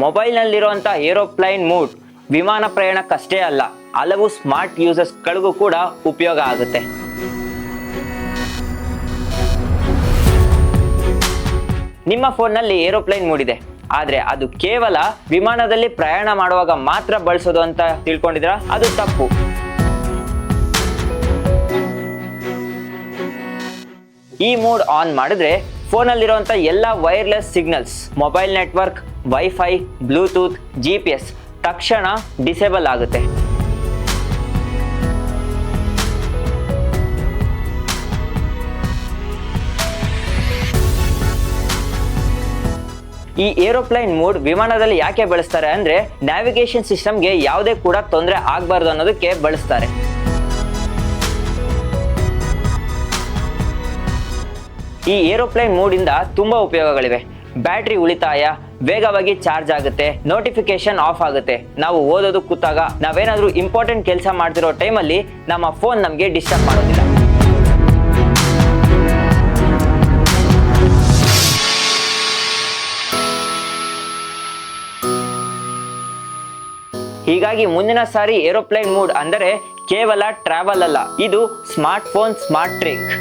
ಮೊಬೈಲ್ನಲ್ಲಿರುವಂಥ aeroplane mode ವಿಮಾನ ಪ್ರಯಾಣಕ್ಕಷ್ಟೇ ಅಲ್ಲ, ಹಲವು ಸ್ಮಾರ್ಟ್ ಯೂಸರ್ಸ್ಗಳಿಗೂ ಕೂಡ ಉಪಯೋಗ ಆಗುತ್ತೆ. ನಿಮ್ಮ ಫೋನ್ನಲ್ಲಿ ಏರೋಪ್ಲೈನ್ ಮೋಡ್ ಇದೆ, ಆದರೆ ಅದು ಕೇವಲ ವಿಮಾನದಲ್ಲಿ ಪ್ರಯಾಣ ಮಾಡುವಾಗ ಮಾತ್ರ ಬಳಸೋದು ಅಂತ ತಿಳ್ಕೊಂಡಿದ್ದೀರಾ? ಅದು ತಪ್ಪು. ಈ ಮೋಡ್ ಆನ್ ಮಾಡಿದ್ರೆ ಫೋನಲ್ಲಿರುವಂಥ ಎಲ್ಲ wireless signals, mobile network, wifi, Bluetooth, GPS ತಕ್ಷಣ ಡಿಸೇಬಲ್ ಆಗುತ್ತೆ. ಈ ಏರೋಪ್ಲೈನ್ ಮೋಡ್ ವಿಮಾನದಲ್ಲಿ ಯಾಕೆ ಬಳಸ್ತಾರೆ ಅಂದ್ರೆ, ನ್ಯಾವಿಗೇಷನ್ ಸಿಸ್ಟಮ್ಗೆ ಯಾವುದೇ ಕೂಡ ತೊಂದರೆ ಆಗಬಾರ್ದು ಅನ್ನೋದಕ್ಕೆ ಬಳಸ್ತಾರೆ. ಈ ಏರೋಪ್ಲೈನ್ ಮೋಡ್ ಇಂದ ತುಂಬಾ ಉಪಯೋಗಗಳಿವೆ. ಬ್ಯಾಟ್ರಿ ಉಳಿತಾಯ, ವೇಗವಾಗಿ ಚಾರ್ಜ್ ಆಗುತ್ತೆ, ನೋಟಿಫಿಕೇಶನ್ ಆಫ್ ಆಗುತ್ತೆ. ನಾವು ಓದೋದು ಕೂತಾಗ, ನಾವೇನಾದ್ರೂ ಇಂಪಾರ್ಟೆಂಟ್ ಕೆಲಸ ಮಾಡ್ತಿರೋ ಟೈಮಲ್ಲಿ ನಮ್ಮ ಫೋನ್ ನಮಗೆ ಡಿಸ್ಟರ್ಬ್ ಮಾಡೋದಿಲ್ಲ. ಹೀಗಾಗಿ ಮುಂದಿನ ಸಾರಿ ಏರೋಪ್ಲೈನ್ ಮೋಡ್ ಅಂದರೆ ಕೇವಲ ಟ್ರಾವೆಲ್ ಅಲ್ಲ, ಇದು ಸ್ಮಾರ್ಟ್ ಫೋನ್ ಸ್ಮಾರ್ಟ್ ಟ್ರಿಕ್.